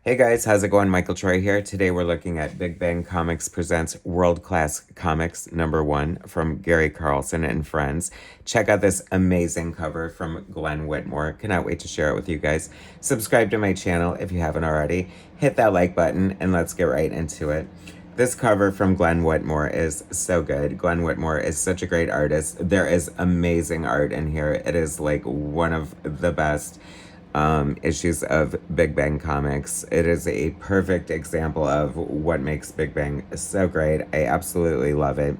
Hey guys, how's it going? Michael Troy here. Today we're looking at Big Bang Comics Presents World Class Comics #1 from Gary Carlson and Friends. Check out this amazing cover from Glenn Whitmore. Cannot wait to share it with you guys. Subscribe to my channel if you haven't already. Hit that like button and let's get right into it. This cover from Glenn Whitmore is so good. Glenn Whitmore is such a great artist. There is amazing art in here. It is like one of the best issues of Big Bang Comics. It is a perfect example of what makes Big Bang so great. I absolutely love it.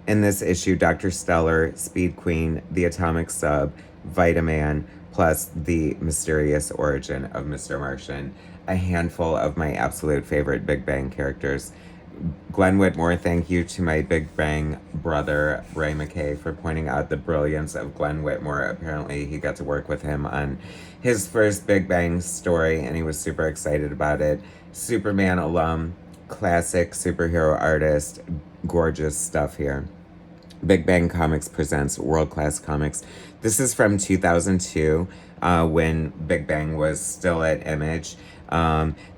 In this issue, Dr. Stellar, Speed Queen, the Atomic Sub, Vitaman, plus the mysterious origin of Mr. Martian. A handful of my absolute favorite Big Bang characters. Glenn Whitmore, thank you to my Big Bang brother, Ray McKay, for pointing out the brilliance of Glenn Whitmore. Apparently, he got to work with him on his first Big Bang story, and he was super excited about it. Superman alum, classic superhero artist, gorgeous stuff here. Big Bang Comics presents World Class Comics. This is from 2002, when Big Bang was still at Image.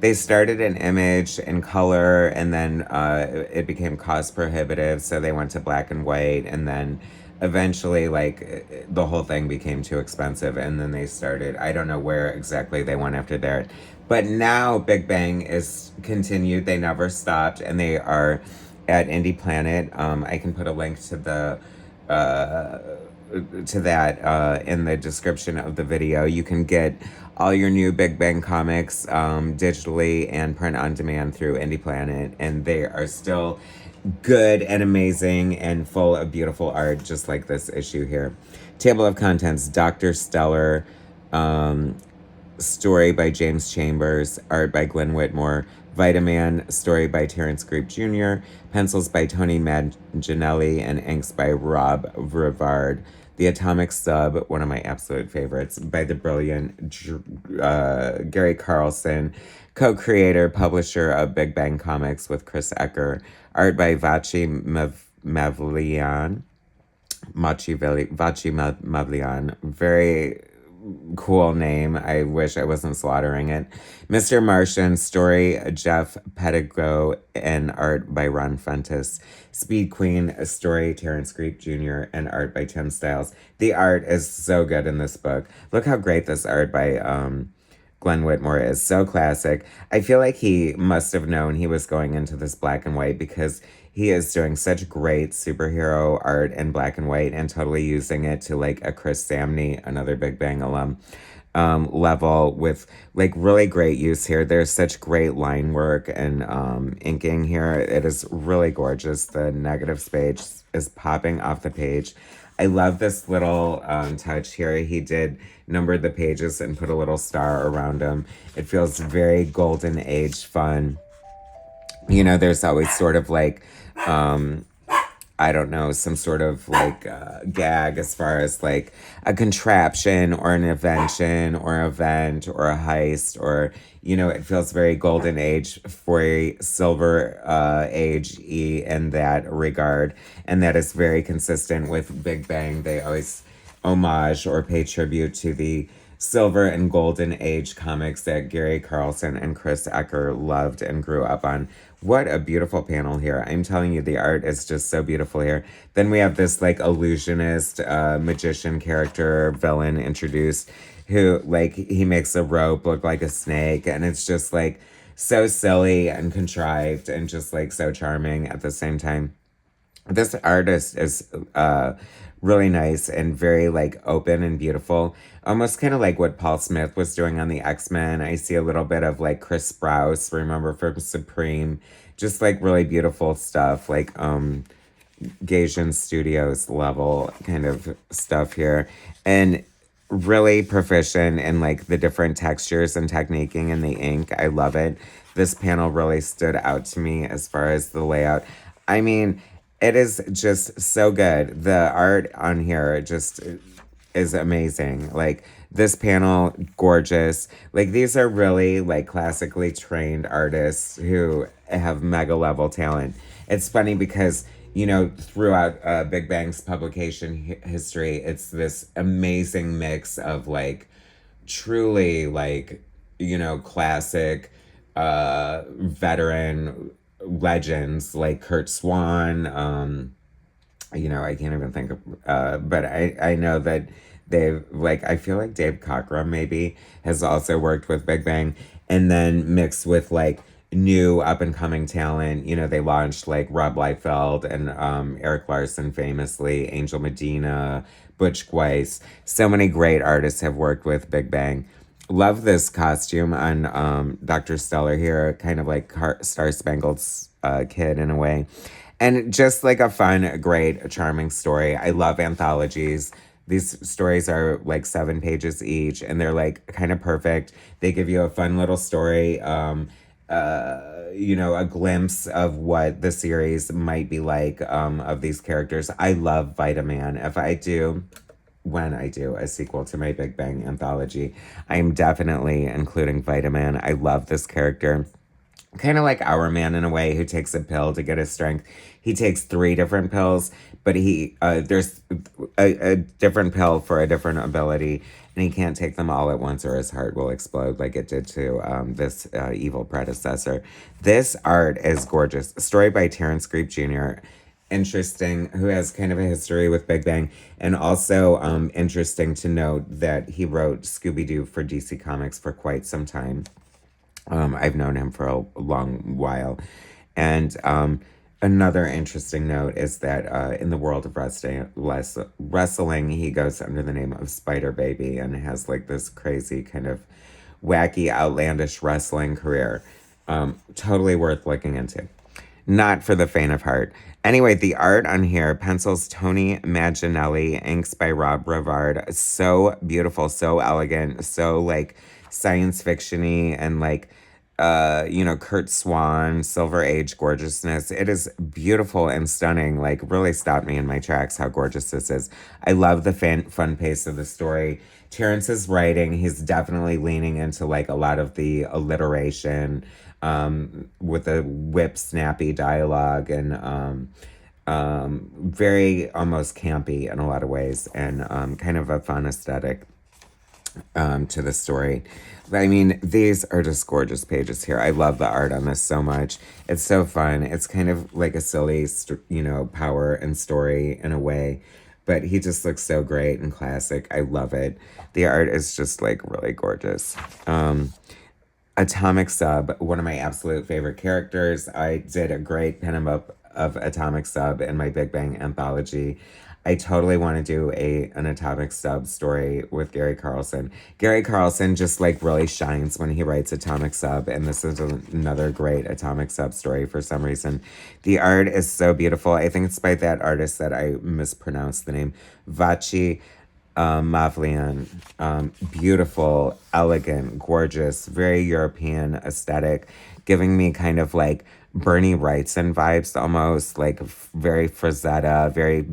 They started an Image in color, and then it became cost prohibitive, so they went to black and white, and then eventually, like, the whole thing became too expensive, and then they started, I don't know where exactly they went after that. But now Big Bang is continued, they never stopped, and they are at Indie Planet. I can put a link to the to that in the description of the video. You can get all your new Big Bang comics digitally and print on demand through Indie Planet, and they are still good and amazing and full of beautiful art, just like this issue here. Table of contents: Dr. Stellar, story by James Chambers, art by Glenn Whitmore. Vitaman, story by Terrence Grape Jr., pencils by Tony Manganiello, and inks by Rob Rivard. The Atomic Sub, one of my absolute favorites, by the brilliant Gary Carlson, co-creator, publisher of Big Bang Comics with Chris Ecker. Art by Mavlian. Vachi Mavlian. Very cool name. I wish I wasn't slaughtering it. Mr. Martian, story Jeff Pettigrew, and art by Ron Fentis. Speed Queen, a story Terrence Grape Jr., and art by Tim Stiles. The art is so good in this book. Look how great this art by Glenn Whitmore is. So classic. I feel like he must have known he was going into this black and white, because he is doing such great superhero art in black and white and totally using it to like a Chris Samney, another Big Bang alum, level, with like really great use here. There's such great line work and inking here. It is really gorgeous. The negative space is popping off the page. I love this little touch here. He did number the pages and put a little star around them. It feels very golden age fun. You know, there's always sort of like, I don't know, some sort of like gag as far as like a contraption or an invention or event or a heist, or, you know, it feels very golden age for a silver age in that regard. And that is very consistent with Big Bang. They always homage or pay tribute to the silver and golden age comics that Gary Carlson and Chris Ecker loved and grew up on. What a beautiful panel here. I'm telling you, the art is just so beautiful here. Then we have this like illusionist, magician character, villain introduced, who like, he makes a rope look like a snake, and it's just like so silly and contrived and just like so charming at the same time. This artist is really nice and very like open and beautiful, almost kind of like what Paul Smith was doing on the X-Men. I see a little bit of like Chris Sprouse, remember, from Supreme. Just like really beautiful stuff, like Gaijin Studios level kind of stuff here, and really proficient in like the different textures and techniquing in the ink. I love it. This panel really stood out to me as far as the layout. I mean, it is just so good. The art on here just is amazing. Like, this panel, gorgeous. Like, these are really like classically trained artists who have mega level talent. It's funny because, you know, throughout Big Bang's publication history, it's this amazing mix of like truly like, you know, classic veteran legends like Kurt Swan. I can't even think of, but I know that they've, like, I feel like Dave Cockrum maybe has also worked with Big Bang, and then mixed with like new up and coming talent. They launched like Rob Liefeld and Eric Larson famously, Angel Medina, Butch Weiss. So many great artists have worked with Big Bang. Love this costume on Dr. Stellar here, kind of like Star Spangled Kid in a way. And just like a fun, great, charming story. I love anthologies. These stories are like 7 pages each, and they're like kind of perfect. They give you a fun little story, a glimpse of what the series might be like, of these characters. I love Vitaman. When I do a sequel to my Big Bang anthology, I am definitely including Vitaman. I love this character, kind of like Our Man in a way, who takes a pill to get his strength. He takes 3 different pills, but there's a different pill for a different ability, and he can't take them all at once or his heart will explode like it did to this evil predecessor. This art is gorgeous. A story by Terrence Creep Jr., interesting, who has kind of a history with Big Bang, and also interesting to note that he wrote Scooby-Doo for DC Comics for quite some time. I've known him for a long while. And another interesting note is that in the world of wrestling, he goes under the name of Spider Baby and has like this crazy kind of wacky, outlandish wrestling career. Totally worth looking into. Not for the faint of heart. Anyway, the art on here, pencils Tony Manganiello, inks by Rob Brevard. So beautiful, so elegant, so like science fiction-y, and like Kurt Swan, Silver Age gorgeousness. It is beautiful and stunning. Like, really stopped me in my tracks how gorgeous this is. I love the fun pace of the story. Terrence's writing, he's definitely leaning into like a lot of the alliteration, with a whip snappy dialogue, and very almost campy in a lot of ways, and kind of a fun aesthetic to the story. I mean, these are just gorgeous pages here. I love the art on this so much. It's so fun. It's kind of like a silly, power and story in a way, but he just looks so great and classic. I love it. The art is just like really gorgeous. Atomic Sub, one of my absolute favorite characters. I did a great pinup of Atomic Sub in my Big Bang anthology. I totally want to do an Atomic Sub story with Gary Carlson. Gary Carlson just like really shines when he writes Atomic Sub, and this is another great Atomic Sub story for some reason. The art is so beautiful. I think it's by that artist that I mispronounced the name, Vachi Mavlian. Beautiful, elegant, gorgeous, very European aesthetic, giving me kind of like Bernie Wrightson vibes almost, like very Frazetta, very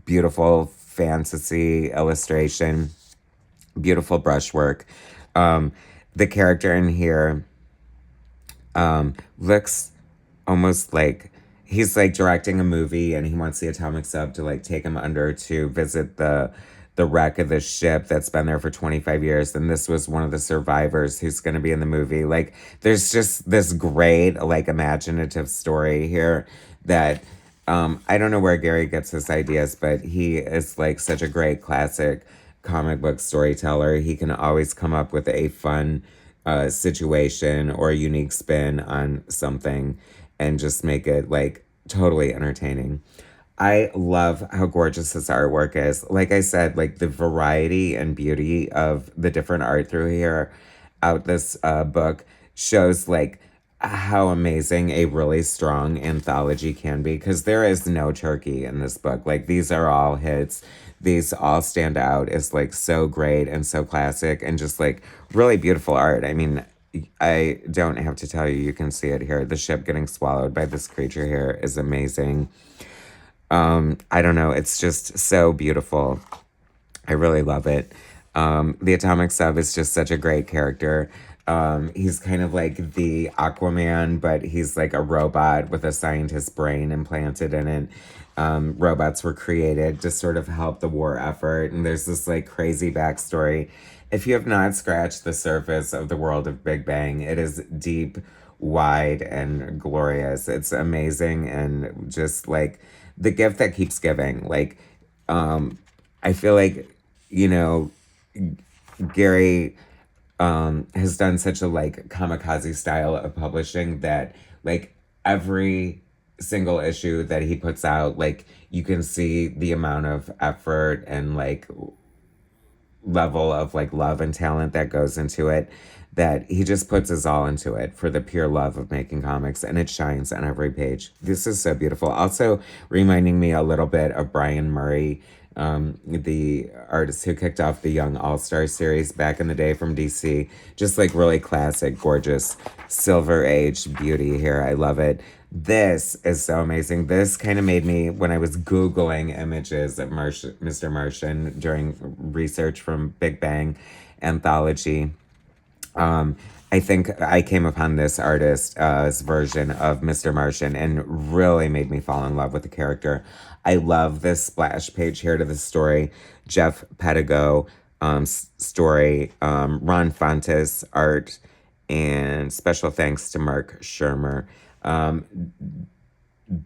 beautiful fantasy illustration, beautiful brushwork. The character in here looks almost like he's like directing a movie, and he wants the Atomic Sub to like take him under to visit the wreck of this ship that's been there for 25 years. And this was one of the survivors who's going to be in the movie. Like, there's just this great, like, imaginative story here that I don't know where Gary gets his ideas, but he is like such a great classic comic book storyteller. He can always come up with a fun situation or a unique spin on something and just make it like totally entertaining. I love how gorgeous this artwork is. Like I said, like the variety and beauty of the different art through here out this book shows like how amazing a really strong anthology can be, because there is no turkey in this book. Like, these are all hits. These all stand out as like so great and so classic and just like really beautiful art. I mean, I don't have to tell you, you can see it here. The ship getting swallowed by this creature here is amazing. I don't know. It's just so beautiful. I really love it. The Atomic Sub is just such a great character. He's kind of like the Aquaman, but he's like a robot with a scientist's brain implanted in it. Robots were created to sort of help the war effort. And there's this like crazy backstory if you have not scratched the surface of the world of Big Bang, it is deep, wide, and glorious. It's amazing and just like the gift that keeps giving. Like, I feel like, you know, Gary has done such a like kamikaze style of publishing that like every single issue that he puts out, like you can see the amount of effort and like level of like love and talent that goes into it, that he just puts his all into it for the pure love of making comics, and it shines on every page. This is so beautiful. Also reminding me a little bit of Brian Murray, the artist who kicked off the Young All-Star series back in the day from DC. Just like really classic, gorgeous, silver age beauty here. I love it. This is so amazing. This kind of made me, when I was Googling images of Mr. Martian during research from Big Bang Anthology, I think I came upon this artist's version of Mr. Martian and really made me fall in love with the character. I love this splash page here to the story. Jeff Pedigo story, Ron Fontes art, and special thanks to Mark Shermer.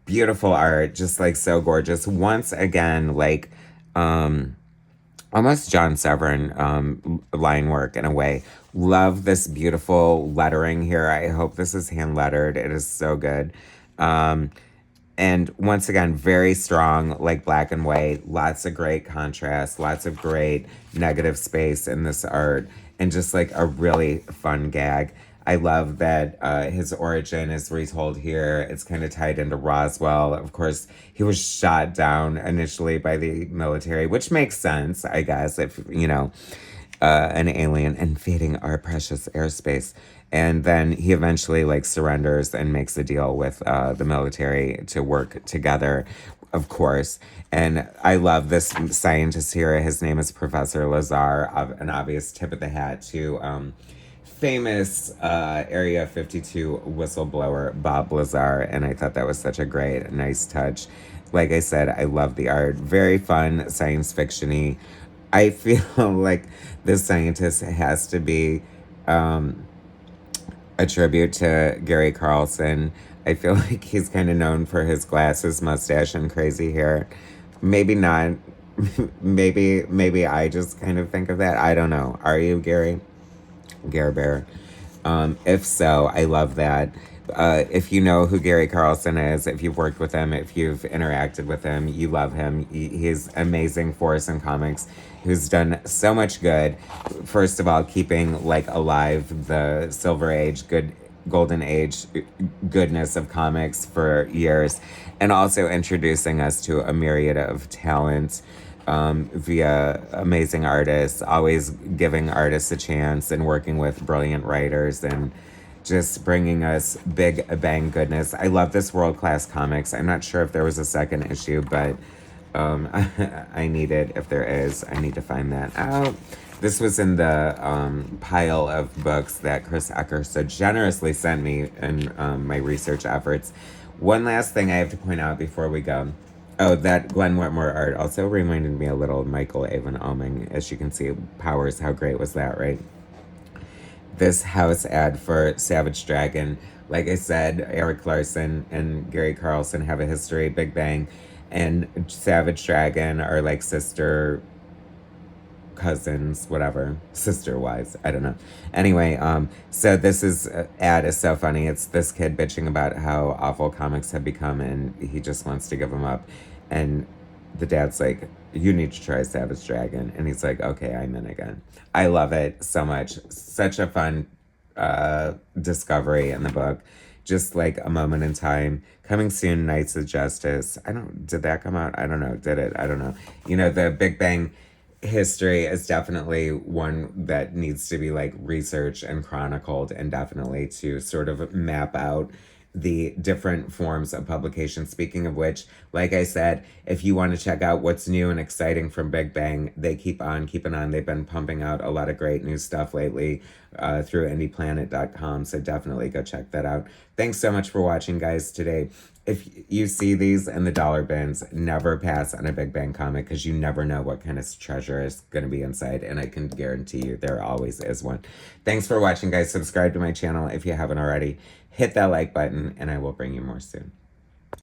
Beautiful art, just like so gorgeous. Once again, like almost John Severin line work in a way. Love this beautiful lettering here. I hope this is hand lettered. It is so good. And once again, very strong, like black and white. Lots of great contrast, lots of great negative space in this art, and just like a really fun gag. I love that his origin is retold here. It's kind of tied into Roswell. Of course, he was shot down initially by the military, which makes sense, I guess, if, you know, an alien invading our precious airspace. And then he eventually like surrenders and makes a deal with the military to work together, of course. And I love this scientist here. His name is Professor Lazar, an obvious tip of the hat to famous Area 52 whistleblower Bob Lazar, and I thought that was such a great, nice touch. Like I said, I love the art. Very fun, science fiction-y. I feel like this scientist has to be a tribute to Gary Carlson. I feel like he's kind of known for his glasses, mustache, and crazy hair. Maybe not. maybe I just kind of think of that. I don't know. Are you, Gary? Gare Bear. If so, I love that. If you know who Gary Carlson is, if you've worked with him, if you've interacted with him, you love him. He's amazing force in comics, who's done so much good. First of all, keeping like alive the Silver Age, golden age goodness of comics for years, and also introducing us to a myriad of talent via amazing artists, always giving artists a chance and working with brilliant writers and just bringing us big bang goodness. I love this world-class comics. I'm not sure if there was a second issue, but I need it. If there is, I need to find that out. This was in the pile of books that Chris Ecker so generously sent me in my research efforts. One last thing I have to point out before we go. Oh, that Glenn Whitmore art also reminded me a little of Michael Avon Oeming. As you can see, Powers, how great was that, right? This house ad for Savage Dragon. Like I said, Eric Larson and Gary Carlson have a history, Big Bang, and Savage Dragon are like sister cousins, whatever, sister wives, I don't know. Anyway, so this is ad is so funny. It's this kid bitching about how awful comics have become, and he just wants to give them up. And the dad's like, you need to try Savage Dragon. And he's like, okay, I'm in again. I love it so much. Such a fun discovery in the book. Just like a moment in time. Coming soon, Knights of Justice. Did that come out? I don't know. Did it? I don't know. You know, the Big Bang history is definitely one that needs to be like researched and chronicled, and definitely to sort of map out the different forms of publication. Speaking of which, like I said, if you want to check out what's new and exciting from Big Bang, they keep on keeping on. They've been pumping out a lot of great new stuff lately. through indieplanet.com. So definitely go check that out. Thanks so much for watching, guys, today. If you see these in the dollar bins, never pass on a Big Bang comic, because you never know what kind of treasure is going to be inside. And I can guarantee you there always is one. Thanks for watching, guys. Subscribe to my channel if you haven't already. Hit that like button, and I will bring you more soon.